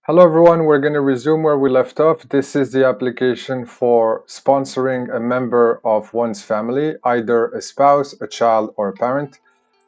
Hello everyone, we're going to resume where we left off. This is the application for sponsoring a member of one's family, either a spouse, a child, or a parent.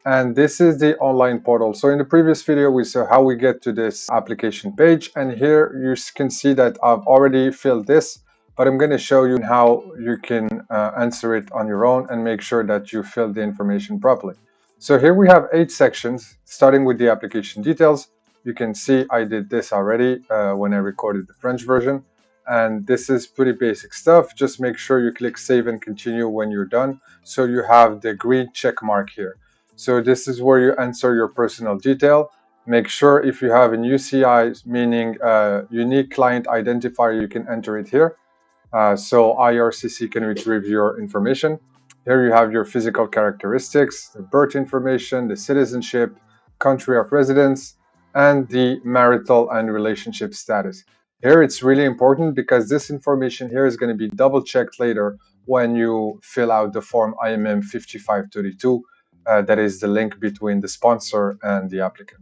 And this is the online portal. So in the previous video, we saw how we get to this application page. And here you can see that I've already filled this, but I'm going to show you how you can answer it on your own and make sure that you fill the information properly. So here we have 8 sections, starting with the application details. You can see I did this already when I recorded the French version. And this is pretty basic stuff. Just make sure you click save and continue when you're done. So you have the green check mark here. So this is where you enter your personal detail. Make sure if you have an UCI, meaning unique client identifier, you can enter it here. So IRCC can retrieve your information. Here you have your physical characteristics, the birth information, the citizenship, country of residence, and the marital and relationship status. Here it's really important because this information here is going to be double checked later when you fill out the form IMM 5532. That is the link between the sponsor and the applicant.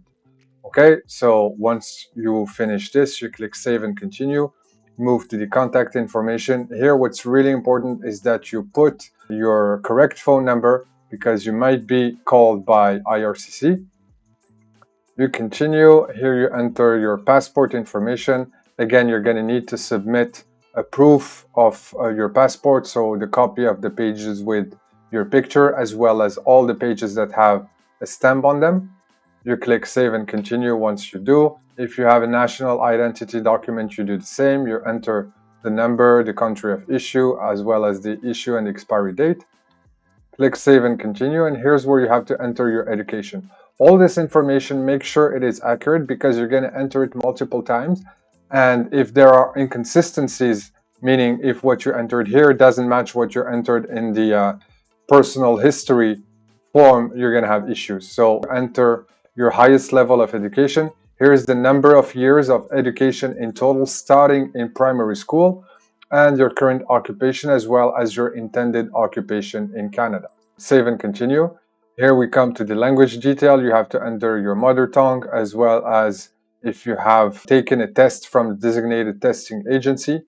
Okay, so once you finish this, you click save and continue. Move to the contact information. Here what's really important is that you put your correct phone number because you might be called by IRCC. You continue. Here you enter your passport information. Again, you're going to need to submit a proof of your passport, so the copy of the pages with your picture as well as all the pages that have a stamp on them. You click save and continue once you do. If you have a national identity document, you do the same. You enter the number, the country of issue, as well as the issue and expiry date. Click save and continue, and here's where you have to enter your education. All this information, make sure it is accurate because you're going to enter it multiple times. And if there are inconsistencies, meaning if what you entered here doesn't match what you entered in the personal history form, you're going to have issues. So enter your highest level of education. Here is the number of years of education in total starting in primary school and your current occupation as well as your intended occupation in Canada. Save and continue. Here we come to the language detail. You have to enter your mother tongue as well as if you have taken a test from a designated testing agency.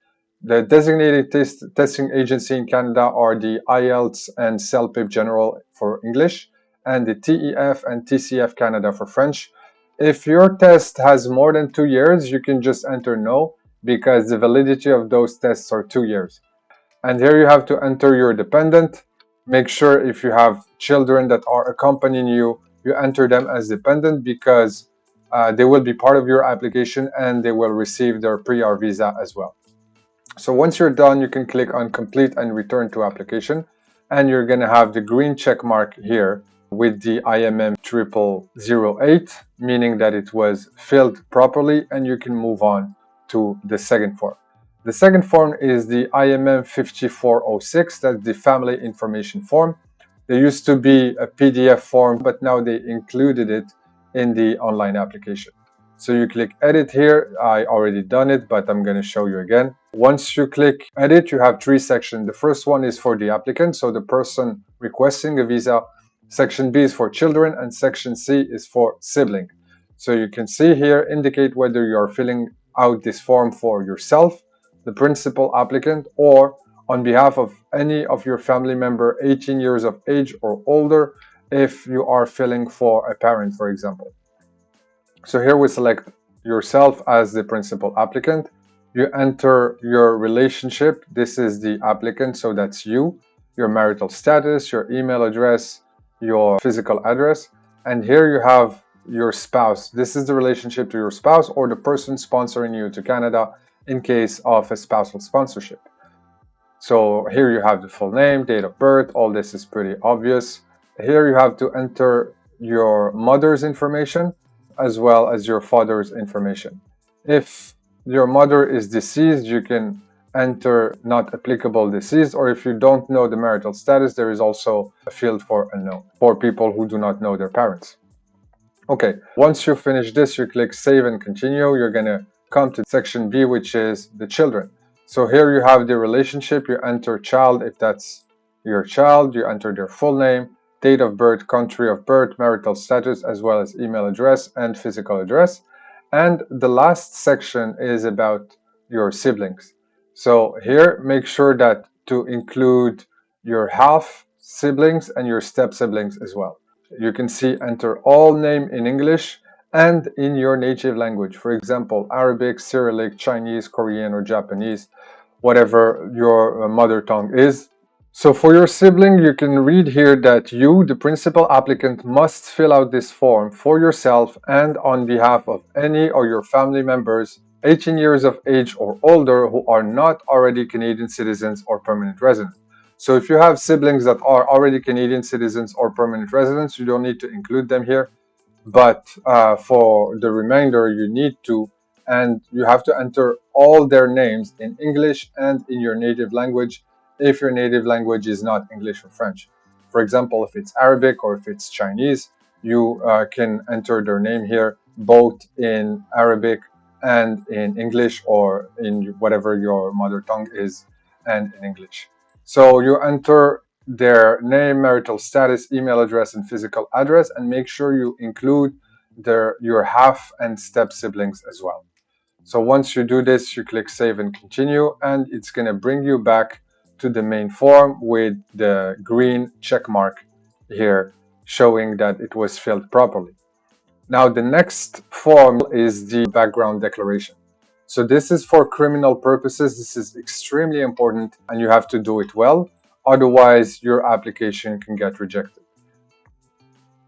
The designated testing agency in Canada are the IELTS and CELPIP General for English and the TEF and TCF Canada for French. If your test has more than 2 years, you can just enter no because the validity of those tests are 2 years. And here you have to enter your dependent. Make sure if you have children that are accompanying you, you enter them as dependent because they will be part of your application and they will receive their pre-R visa as well. So once you're done, you can click on complete and return to application. And you're going to have the green check mark here with the IMM 0008, meaning that it was filled properly and you can move on to the second form. The second form is the IMM 5406, that's the family information form. There used to be a PDF form, but now they included it in the online application. So you click edit here. I already done it, but I'm going to show you again. Once you click edit, you have 3 sections. The first one is for the applicant, so the person requesting a visa. Section B is for children, and section C is for sibling. So you can see here, indicate whether you are filling out this form for yourself, the principal applicant, or on behalf of any of your family member 18 years of age or older if you are filling for a parent, for example. So here we select yourself as the principal applicant. You enter your relationship. This is the applicant, so that's you, your marital status, your email address, your physical address. And here you have your spouse. This is the relationship to your spouse or the person sponsoring you to Canada in case of a spousal sponsorship. So here you have the full name, date of birth. All this is pretty obvious. Here you have to enter your mother's information as well as your father's information. If your mother is deceased, you can enter not applicable deceased, or if you don't know the marital status, there is also a field for unknown for people who do not know their parents. Okay, once you finish this, you click save and continue. You're going to come to section B, which is the children. So here you have the relationship. You enter child if that's your child. You enter their full name, date of birth, country of birth, marital status, as well as email address and physical address. And the last section is about your siblings. So here, make sure that to include your half siblings and your step siblings as well. You can see enter all name in English and in your native language. For example, Arabic, Cyrillic, Chinese, Korean, or Japanese, whatever your mother tongue is. So for your sibling, you can read here that you, the principal applicant, must fill out this form for yourself and on behalf of any of your family members 18 years of age or older who are not already Canadian citizens or permanent residents. So if you have siblings that are already Canadian citizens or permanent residents, you don't need to include them here. But for the remainder, you need to, and you have to enter all their names in English and in your native language if your native language is not English or French. For example, if it's Arabic or if it's Chinese, you can enter their name here both in Arabic and in English, or in whatever your mother tongue is and in English. So you enter their name, marital status, email address, and physical address, and make sure you include your half and step siblings as well. So once you do this, you click save and continue, and it's going to bring you back to the main form with the green check mark here showing that it was filled properly. Now the next form is the background declaration. So this is for criminal purposes. This is extremely important and you have to do it well. Otherwise, your application can get rejected.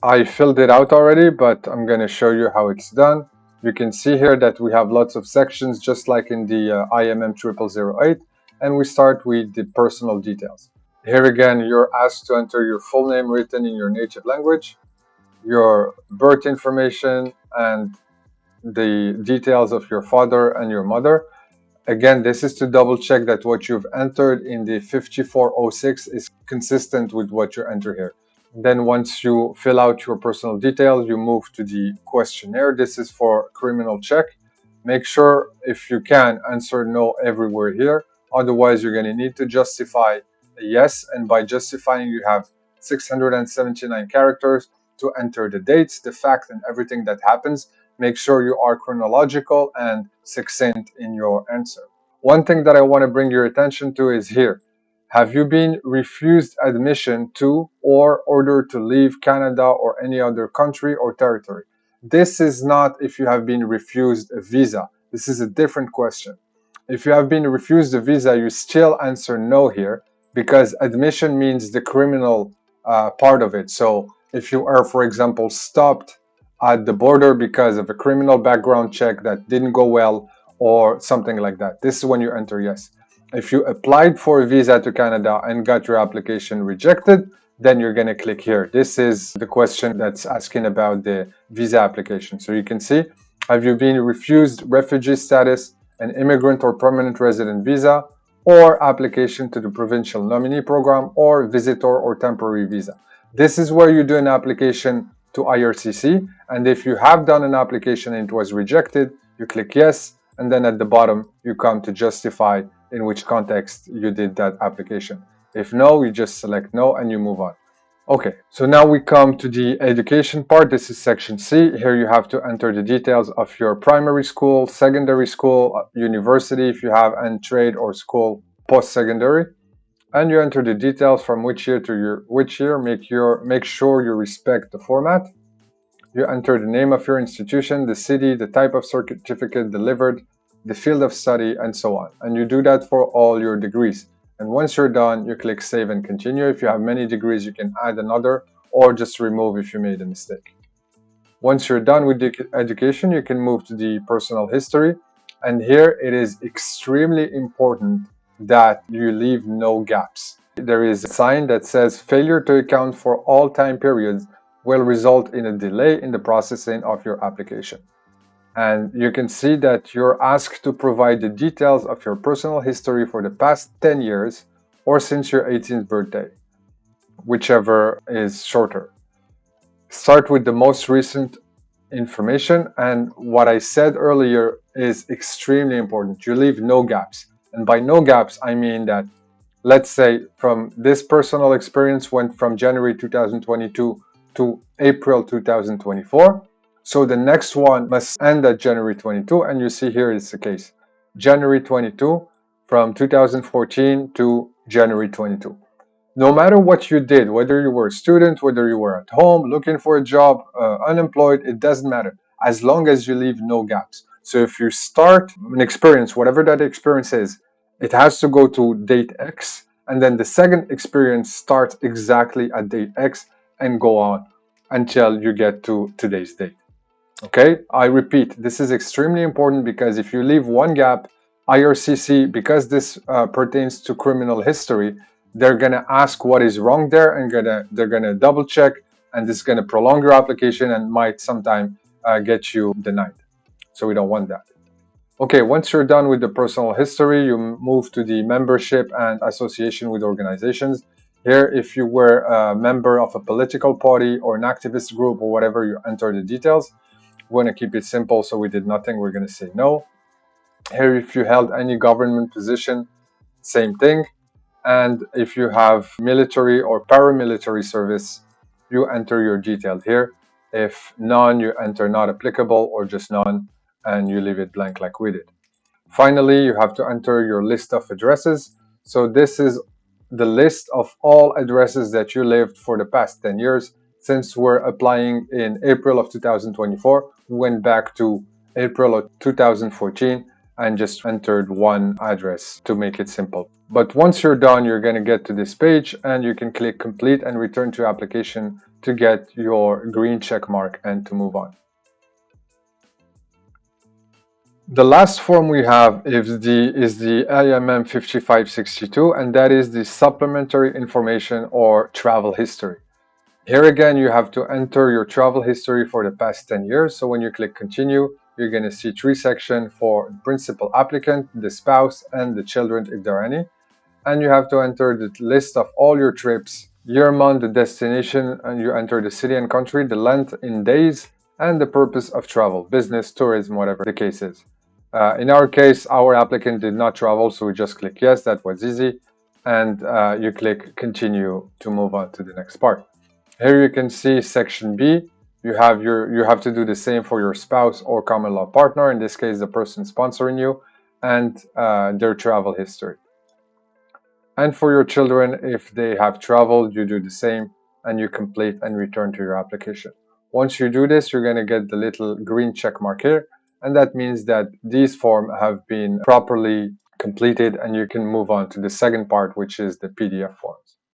I filled it out already, but I'm going to show you how it's done. You can see here that we have lots of sections, just like in the IMM 0008, and we start with the personal details. Here again, you're asked to enter your full name written in your native language, your birth information, and the details of your father and your mother. Again, this is to double check that what you've entered in the 5406 is consistent with what you enter here. Then once you fill out your personal details, you move to the questionnaire. This is for criminal check. Make sure, if you can, answer no everywhere here. Otherwise, you're going to need to justify a yes. And by justifying, you have 679 characters to enter the dates, the fact, and everything that happens. Make sure you are chronological and succinct in your answer. One thing that I want to bring your attention to is here. Have you been refused admission to or ordered to leave Canada or any other country or territory? This is not if you have been refused a visa. This is a different question. If you have been refused a visa, you still answer no here because admission means the criminal part of it. So if you are, for example, stopped at the border because of a criminal background check that didn't go well or something like that, this is when you enter yes. If you applied for a visa to Canada and got your application rejected, then you're going to click here. This is the question that's asking about the visa application. So you can see, have you been refused refugee status, an immigrant or permanent resident visa, or application to the provincial nominee program, or visitor or temporary visa? This is where you do an application to IRCC, and if you have done an application and it was rejected, you click yes, and then at the bottom you come to justify in which context you did that application. If no, you just select no and you move on. Okay, so now we come to the education part. This is section C. Here you have to enter the details of your primary school, secondary school, university if you have, and trade or school post-secondary. And you enter the details from which year to which year. Make sure you respect the format. You enter the name of your institution, the city, the type of certificate delivered, the field of study, and so on. And you do that for all your degrees. And once you're done, you click save and continue. If you have many degrees, you can add another or just remove if you made a mistake. Once you're done with the education, you can move to the personal history. And here it is extremely important that you leave no gaps. There is a sign that says failure to account for all time periods will result in a delay in the processing of your application. And you can see that you're asked to provide the details of your personal history for the past 10 years or since your 18th birthday, whichever is shorter. Start with the most recent information, and what I said earlier is extremely important. You leave no gaps. And by no gaps, I mean that, let's say, from this personal experience went from January 2022 to April 2024. So the next one must end at January 22, and you see here it's the case. January 22 from 2014 to January 22. No matter what you did, whether you were a student, whether you were at home looking for a job, unemployed, it doesn't matter, as long as you leave no gaps. So if you start an experience, whatever that experience is, it has to go to date X, and then the second experience starts exactly at date X and go on until you get to today's date. Okay, I repeat, this is extremely important because if you leave one gap, IRCC, because this pertains to criminal history, they're gonna ask what is wrong there, and they're gonna double check, and this is gonna prolong your application and might sometime get you denied. So we don't want that. Okay, once you're done with the personal history, you move to the membership and association with organizations. Here, if you were a member of a political party or an activist group or whatever, you enter the details. We want to keep it simple, so we did nothing, we're going to say no. Here, if you held any government position, same thing. And if you have military or paramilitary service, you enter your details here. If none, you enter not applicable or just none, and you leave it blank like we did. Finally, you have to enter your list of addresses. So this is the list of all addresses that you lived for the past 10 years. Since we're applying in April of 2024, we went back to April of 2014 and just entered one address to make it simple. But once you're done, you're going to get to this page and you can click complete and return to application to get your green check mark and to move on. The last form we have is the IMM 5562, and that is the supplementary information or travel history. Here again, you have to enter your travel history for the past 10 years. So when you click continue, you're going to see three sections for principal applicant, the spouse, and the children if there are any. And you have to enter the list of all your trips, year, month, the destination, and you enter the city and country, the length in days, and the purpose of travel, business, tourism, whatever the case is. In our case, our applicant did not travel, so we just click yes, that was easy. And you click continue to move on to the next part. Here you can see section B. You have to do the same for your spouse or common law partner, in this case the person sponsoring you, and their travel history. And for your children, if they have traveled, you do the same and you complete and return to your application. Once you do this, you're going to get the little green check mark here, and that means that these forms have been properly completed and you can move on to the second part, which is the PDF forms.